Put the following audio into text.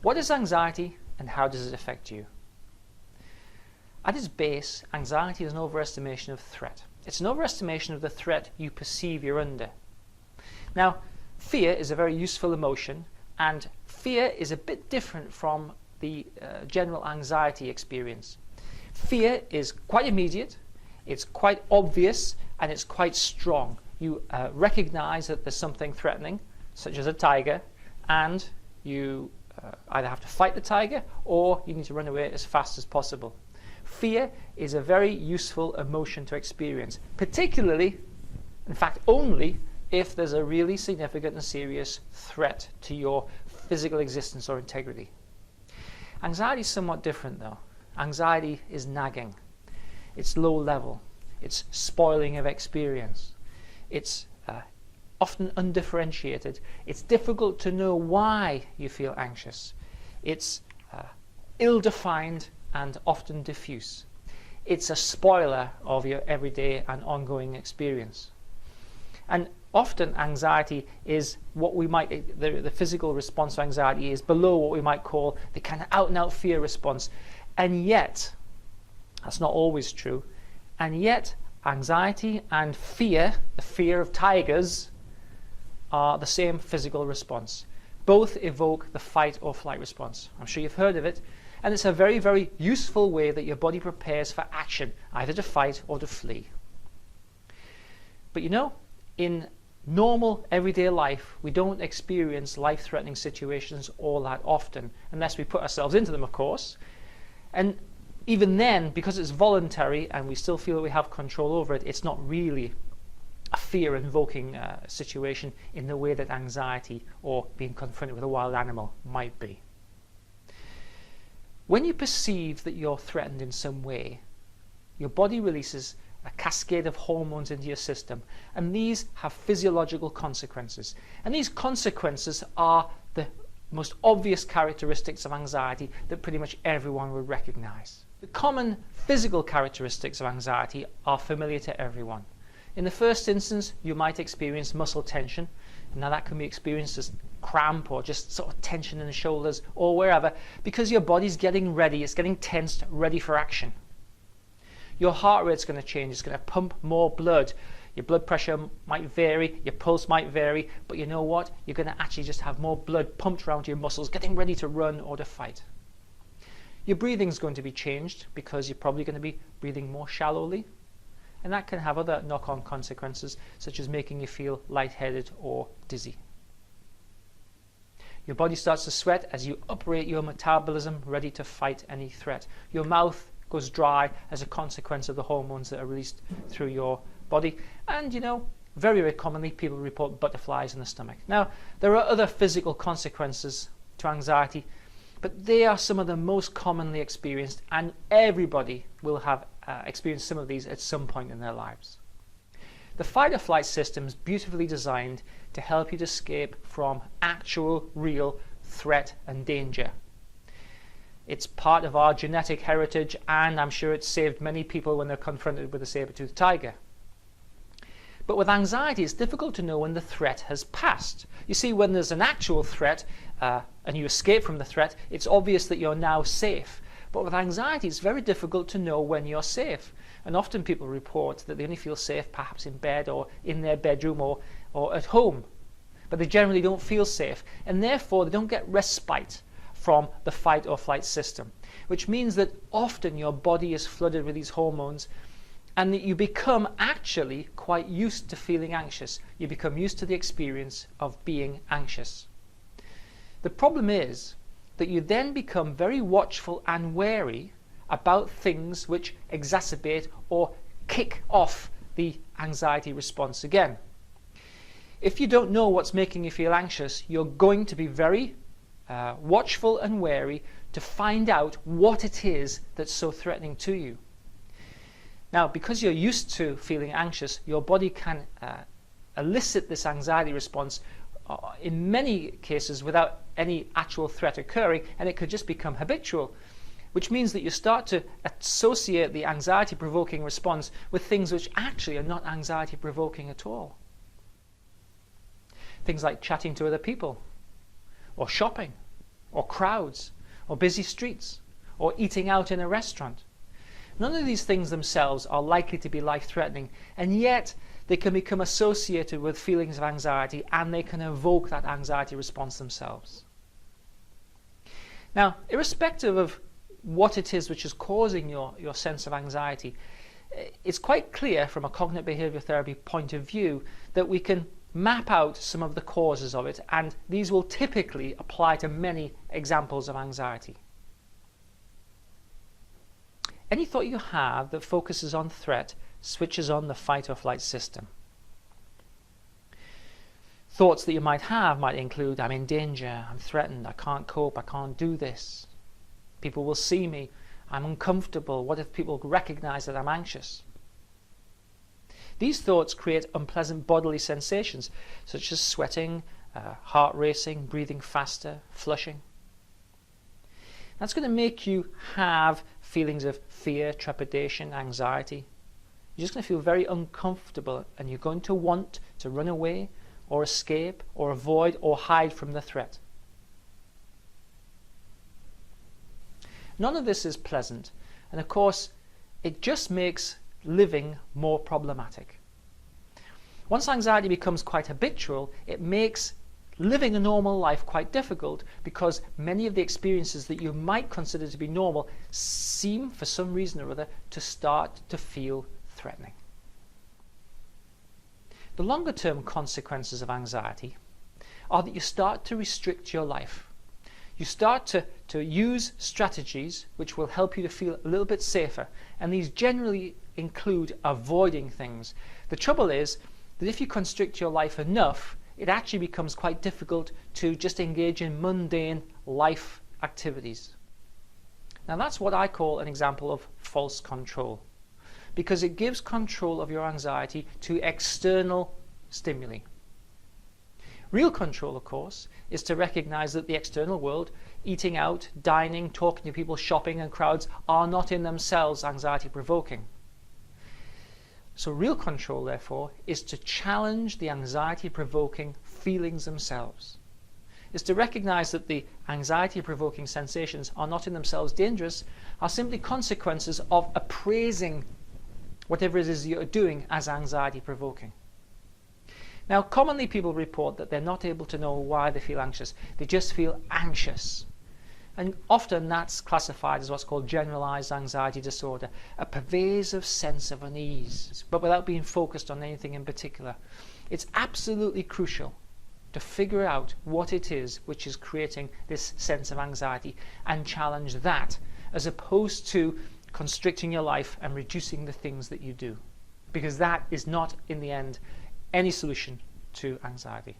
What is anxiety and how does it affect you? At its base, anxiety is an overestimation of threat. It's an overestimation of the threat you perceive you're under. Now, fear is a very useful emotion, and fear is a bit different from the general anxiety experience. Fear is quite immediate, it's quite obvious, and it's quite strong. You recognize that there's something threatening, such as a tiger, and you either have to fight the tiger or you need to run away as fast as possible. Fear is a very useful emotion to experience, particularly, in fact only, if there's a really significant and serious threat to your physical existence or integrity. Anxiety is somewhat different though. Anxiety is nagging, it's low level, it's spoiling of experience, it's often undifferentiated, it's difficult to know why you feel anxious, it's ill-defined and often diffuse. It's a spoiler of your everyday and ongoing experience. And often anxiety is what we might, the physical response to anxiety is below what we might call the kind of out-and-out fear response. And yet, that's not always true, and yet anxiety and fear, the fear of tigers, are the same physical response. Both evoke the fight or flight response. I'm sure you've heard of it. And it's a very, very useful way that your body prepares for action, either to fight or to flee. But you know, in normal everyday life, we don't experience life-threatening situations all that often, unless we put ourselves into them, of course. And even then, because it's voluntary and we still feel that we have control over it, it's not really a fear-invoking situation in the way that anxiety or being confronted with a wild animal might be. When you perceive that you're threatened in some way, your body releases a cascade of hormones into your system, and these have physiological consequences. And these consequences are the most obvious characteristics of anxiety that pretty much everyone would recognize. The common physical characteristics of anxiety are familiar to everyone. In the first instance, you might experience muscle tension. Now that can be experienced as cramp or just sort of tension in the shoulders or wherever, because your body's getting ready, it's getting tensed, ready for action. Your heart rate's going to change, it's going to pump more blood. Your blood pressure might vary, your pulse might vary, but you know what? You're going to actually just have more blood pumped around your muscles, getting ready to run or to fight. Your breathing's going to be changed because you're probably going to be breathing more shallowly. And that can have other knock-on consequences, such as making you feel lightheaded or dizzy. Your body starts to sweat as you uprate your metabolism, ready to fight any threat. Your mouth goes dry as a consequence of the hormones that are released through your body. And you know, very, very commonly people report butterflies in the stomach. Now, there are other physical consequences to anxiety, but they are some of the most commonly experienced, and everybody will have experienced some of these at some point in their lives. The fight or flight system is beautifully designed to help you to escape from actual, real threat and danger. It's part of our genetic heritage, and I'm sure it's saved many people when they're confronted with a saber-toothed tiger. But with anxiety, it's difficult to know when the threat has passed. You see, when there's an actual threat and you escape from the threat, it's obvious that you're now safe. But with anxiety, it's very difficult to know when you're safe. And often people report that they only feel safe perhaps in bed or in their bedroom or at home. But they generally don't feel safe. And therefore, they don't get respite from the fight or flight system. Which means that often your body is flooded with these hormones, and that you become actually quite used to feeling anxious. You become used to the experience of being anxious. The problem is that you then become very watchful and wary about things which exacerbate or kick off the anxiety response again. If you don't know what's making you feel anxious, you're going to be very watchful and wary to find out what it is that's so threatening to you. Now, because you're used to feeling anxious, your body can elicit this anxiety response in many cases without any actual threat occurring, and it could just become habitual, which means that you start to associate the anxiety-provoking response with things which actually are not anxiety-provoking at all. Things like chatting to other people, or shopping, or crowds, or busy streets, or eating out in a restaurant. None of these things themselves are likely to be life-threatening, and yet they can become associated with feelings of anxiety, and they can evoke that anxiety response themselves. Now, irrespective of what it is which is causing your sense of anxiety, it's quite clear from a cognitive behavioral therapy point of view that we can map out some of the causes of it, and these will typically apply to many examples of anxiety. Any thought you have that focuses on threat switches on the fight or flight system. Thoughts that you might have might include, I'm in danger, I'm threatened, I can't cope, I can't do this. People will see me, I'm uncomfortable, what if people recognize that I'm anxious? These thoughts create unpleasant bodily sensations such as sweating, heart racing, breathing faster, flushing. That's going to make you have feelings of fear, trepidation, anxiety. You're just going to feel very uncomfortable, and you're going to want to run away or escape or avoid or hide from the threat. None of this is pleasant, and of course it just makes living more problematic. Once anxiety becomes quite habitual, it makes living a normal life quite difficult, because many of the experiences that you might consider to be normal seem, for some reason or other, to start to feel threatening. The longer term consequences of anxiety are that you start to restrict your life. You start to use strategies which will help you to feel a little bit safer, and these generally include avoiding things. The trouble is that if you constrict your life enough, it actually becomes quite difficult to just engage in mundane life activities. Now that's what I call an example of false control, because it gives control of your anxiety to external stimuli. Real control, of course, is to recognize that the external world, eating out, dining, talking to people, shopping and crowds, are not in themselves anxiety provoking. So real control, therefore, is to challenge the anxiety-provoking feelings themselves. Is to recognize that the anxiety-provoking sensations are not in themselves dangerous, are simply consequences of appraising whatever it is you're doing as anxiety-provoking. Now, commonly people report that they're not able to know why they feel anxious. They just feel anxious. And often that's classified as what's called generalized anxiety disorder, a pervasive sense of unease, but without being focused on anything in particular. It's absolutely crucial to figure out what it is which is creating this sense of anxiety and challenge that, as opposed to constricting your life and reducing the things that you do, because that is not, in the end, any solution to anxiety.